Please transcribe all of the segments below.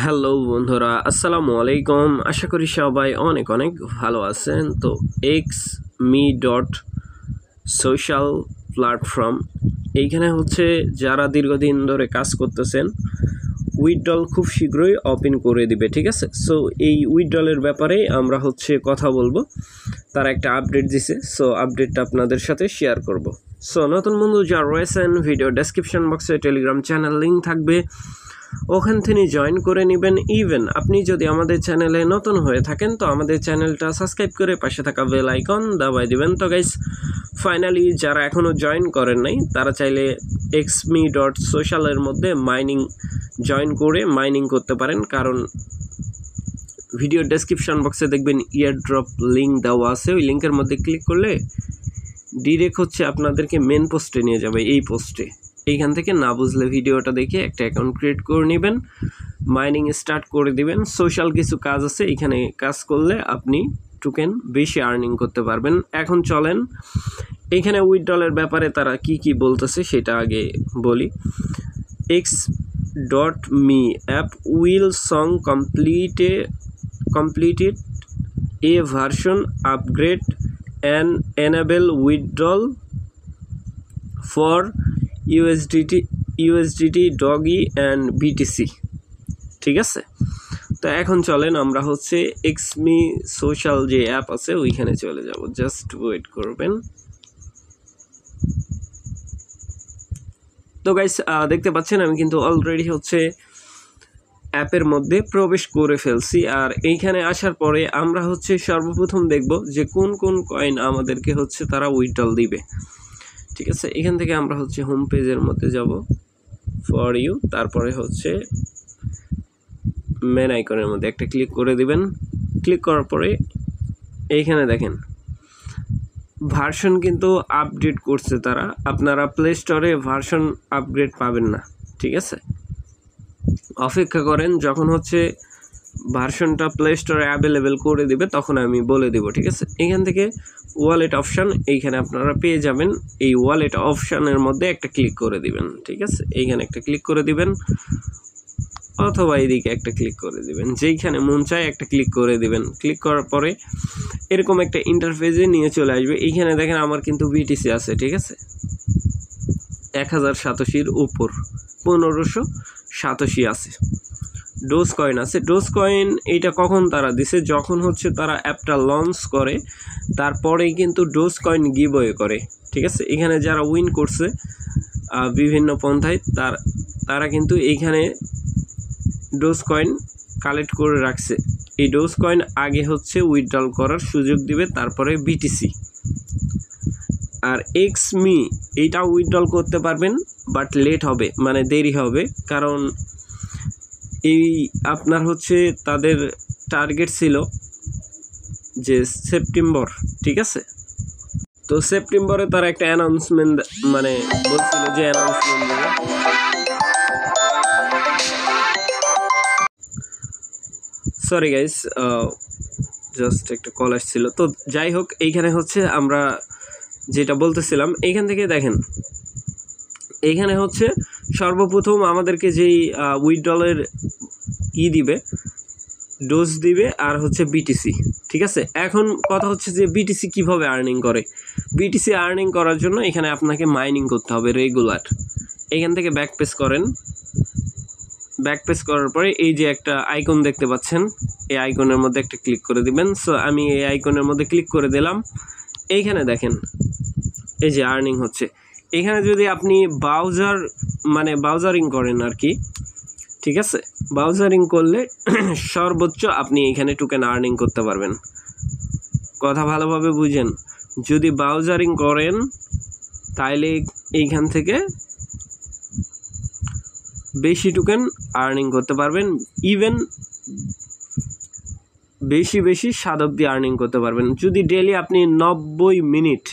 Hello বন্ধুরা, আসসালামু আলাইকুম। আশা করি সবাই অনেক অনেক ভালো আছেন। তো xme.social প্ল্যাটফর্ম, এইখানে হচ্ছে যারা দীর্ঘদিন ধরে কাজ করতেছেন, উইথড্রল খুব শীঘ্রই ওপেন করে দিবে, ঠিক আছে। সো এই উইথড্রলের ব্যাপারে আমরা হচ্ছে কথা বলবো। তারা একটা আপডেট দিছে, সো আপডেটটা আপনাদের সাথে শেয়ার করব। সো নতুন বন্ধু যারা রয়েছেন, ভিডিও ডেসক্রিপশন বক্সে টেলিগ্রাম চ্যানেল লিঙ্ক থাকবে, ওখান থেকে জয়েন করে নেবেন। ইভেন আপনি যদি আমাদের চ্যানেলে নতুন হয়ে থাকেন তো আমাদের চ্যানেলটা সাবস্ক্রাইব করে পাশে থাকা বেল আইকন দাবাই দিবেন। তো গাইস, ফাইনালি যারা এখনও জয়েন করেন নাই তারা চাইলে xme.social-এর মধ্যে মাইনিং জয়েন করে মাইনিং করতে পারেন, কারণ ভিডিও ডেসক্রিপশন বক্সে দেখবেন ইয়ারড্রপ লিঙ্ক দেওয়া আছে। ওই লিঙ্কের মধ্যে ক্লিক করলে ডিরেক্ট হচ্ছে আপনাদেরকে মেন পোস্টে নিয়ে যাবে। এই পোস্টে এইখান থেকে না বুঝলে ভিডিওটা দেখে একটা অ্যাকাউন্ট ক্রিয়েট করে নেবেন, মাইনিং স্টার্ট করে দিবেন। সোশ্যাল কিছু কাজ আছে, এখানে কাজ করলে আপনি টোকেন বেশি আর্নিং করতে পারবেন। এখন চলেন এইখানে উইথড্রলের ব্যাপারে তারা কি বলতেছে সেটা আগে বলি। x.me app will song completed a version upgrade and enable withdrawal for USDT, Doggy and BTC, ঠিক আছে। তো এখন চলেন আমরা হচ্ছে xme সোশ্যাল যে অ্যাপ আছে ওইখানে চলে যাব। জাস্ট ওয়েট করবেন। তো গাইস, দেখতে পাচ্ছেন আমি কিন্তু অলরেডি হচ্ছে অ্যাপের মধ্যে প্রবেশ করে ফেলছি। আর এইখানে আসার পরে আমরা হচ্ছে সর্বপ্রথম দেখব যে কোন কোন কয়েন আমাদেরকে হচ্ছে তারা উইথড্রল দিবে, ঠিক আছে। এখান থেকে আমরা হচ্ছে হোম পেজের মধ্যে যাব, ফর ইউ, তারপরে হচ্ছে মেন আইকনের মধ্যে একটা ক্লিক করে দিবেন। ক্লিক করার পরে এইখানে দেখেন ভার্সন কিন্তু আপডেট করছে তারা। আপনারা প্লে স্টোরে ভার্সন আপগ্রেড পাবেন না, ঠিক আছে। অপেক্ষা করেন, যখন হচ্ছে ভার্সনটা প্লে স্টোরে অ্যাভেলেবেল করে দিবে তখন আমি বলে দেব, ঠিক আছে। এখান থেকে ওয়ালেট অপশান এইখানে আপনারা পেয়ে যাবেন। এই ওয়ালেট অপশানের মধ্যে একটা ক্লিক করে দিবেন, ঠিক আছে। এইখানে একটা ক্লিক করে দিবেন, অথবা এইদিকে একটা ক্লিক করে দিবেন, যেইখানে মন চায় একটা ক্লিক করে দিবেন। ক্লিক করার পরে এরকম একটা ইন্টারফেসে নিয়ে চলে আসবে। এইখানে দেখেন আমার কিন্তু বিটিসি আছে, ঠিক আছে। 1087 উপর 1587 আছে। ডোজ কয়েন আছে। ডোজ কয়েন এইটা কখন তারা দিছে, যখন হচ্ছে তারা অ্যাপটা লঞ্চ করে তারপরেই কিন্তু ডোজ কয়েন গিভওয়ে করে, ঠিক আছে। এখানে যারা উইন করছে বিভিন্ন পন্থায় তারা কিন্তু এইখানে ডোজ কয়েন কালেক্ট করে রাখছে। এই ডোজ কয়েন আগে হচ্ছে উইথড্রল করার সুযোগ দিবে, তারপরে বিটিসি। আর xme এইটা উইথড্রল করতে পারবেন, বাট লেট হবে, মানে দেরি হবে, কারণ এই আপনার হচ্ছে তাদের টার্গেট ছিল যে সেপ্টেম্বর, ঠিক আছে। তো সেপ্টেম্বরে তারা একটা অ্যানাউন্সমেন্ট মানে বলছিল যে অ্যানাউন্সমেন্ট দেবে। সরি গাইস, জাস্ট একটা কল আসছিল। তো যাই হোক, এইখানে হচ্ছে আমরা যেটা বলতেছিলাম, এইখান থেকে দেখেন এইখানে হচ্ছে সর্বপ্রথম আমাদেরকে যেই উইথড্রলের দিবে, ডোজ দিবে, আর হচ্ছে বিটিসি, ঠিক আছে। এখন কথা হচ্ছে যে বিটিসি কিভাবে আর্নিং করে। বিটিসি আর্নিং করার জন্য এখানে আপনাকে মাইনিং করতে হবে রেগুলার। এখান থেকে ব্যাকপেজ করেন। ব্যাকপেজ করার পরে এই যে একটা আইকন দেখতে পাচ্ছেন, এই আইকনের মধ্যে একটা ক্লিক করে দিবেন। সো আমি এই আইকনের মধ্যে ক্লিক করে দিলাম। এইখানে দেখেন এই যে আর্নিং হচ্ছে। এখানে যদি আপনি ব্রাউজারিং করেন আর কি, ঠিক আছে। ব্রাউজারিং করলে সর্বোচ্চ আপনি এখানে টোকেন আর্নিং করতে পারবেন। কথা ভালোভাবে বুঝেন, যদি ব্রাউজারিং করেন তাইলে এইখান থেকে বেশি টোকেন আর্নিং করতে পারবেন। ইভেন বেশি 7 অবধি আর্নিং করতে পারবেন। যদি ডেলি আপনি 90 মিনিট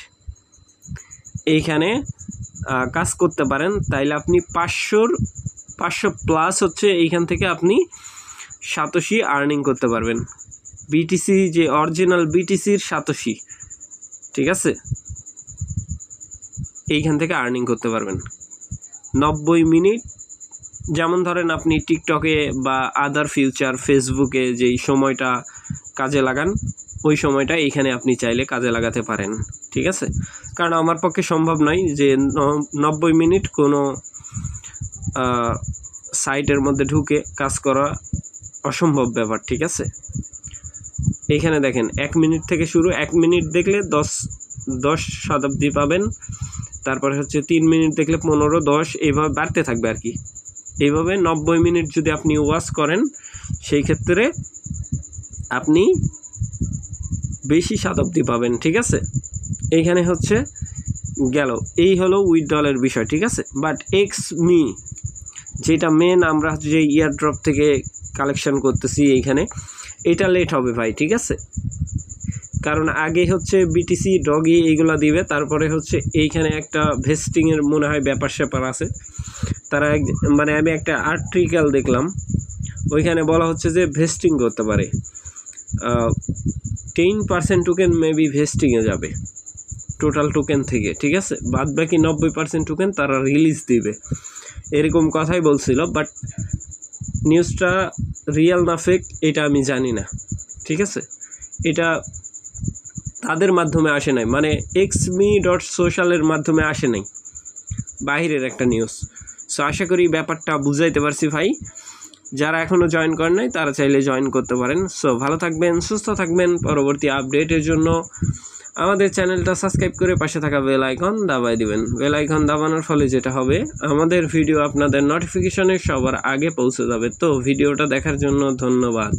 এইখানে কাজ করতে পারেন তাইলে আপনি 500 প্লাস হচ্ছে এইখান থেকে আপনি 87 আর্নিং করতে পারবেন। বিটিসি যে অরিজিনাল বিটিসির 87, ঠিক আছে, এইখান থেকে আর্নিং করতে পারবেন। 90 মিনিট যেমন ধরেন আপনি টিকটকে বা আদার ফিউচার ফেসবুকে যেই সময়টা কাজে লাগান ওই সময়টা এখানে আপনি চাইলে কাজে লাগাতে পারেন, ঠিক আছে। কারণ আমার পক্ষে সম্ভব নয় যে 90 মিনিট কোনো সাইটের মধ্যে ঢুকে কাজ করা, অসম্ভব ব্যাপার, ঠিক আছে। এইখানে দেখেন 1 মিনিট থেকে শুরু, 1 মিনিট দেখলে 10 শতাব্দী পাবেন, তারপরে হচ্ছে 3 মিনিট দেখলে 15, 10 এইভাবে বাড়তে থাকবে আর কি। এইভাবে 90 মিনিট যদি আপনি ওয়াচ করেন সেই ক্ষেত্রে আপনি বেশি শতাব্দী পাবেন, ঠিক আছে। এইখানে হচ্ছে গেল, এই হলো উইথড্রলের বিষয়, ঠিক আছে। বাট এক্সমি যেটা মেন আমরা যে ইয়ারড্রপ থেকে কালেকশন করতেছি এইখানে, এটা লেট হবে ভাই, ঠিক আছে। কারণ আগে হচ্ছে বিটিসি ডগি এইগুলা দিবে, তারপরে হচ্ছে এইখানে একটা ভেস্টিংয়ের মনে হয় ব্যাপার স্যাপার আছে। তারা মানে আমি একটা আর্টিকেল দেখলাম, ওইখানে বলা হচ্ছে যে ভেস্টিং করতে পারে 10% টোকেন মেবি ভেস্টিংয়ে যাবে টোটাল টোকেন থেকে, ঠিক আছে। বাদ বাকি 90% টোকেন তারা রিলিজ দিবে, এরকম কথাই বলছিল। বাট নিউজটা রিয়েল না ফেক এটা আমি জানি না, ঠিক আছে। এটা তাদের মাধ্যমে আসে নাই, মানে xme.social মাধ্যমে আসে নাই, বাহিরের একটা নিউজ। সো আশা করি ব্যাপারটা বুঝাইতে পারছি ভাই। যারা এখনও জয়েন করেন নাই তারা চাইলে জয়েন করতে পারেন। সো ভালো থাকবেন, সুস্থ থাকবেন। পরবর্তী আপডেটের জন্য আমাদের চ্যানেলটা সাবস্ক্রাইব করে পাশে থাকা বেল আইকন দাবায় দিবেন। বেল আইকন দাবানোর ফলে যেটা হবে, আমাদের ভিডিও আপনাদের নোটিফিকেশনে সবার আগে পৌঁছে যাবে। তো ভিডিওটা দেখার জন্য ধন্যবাদ।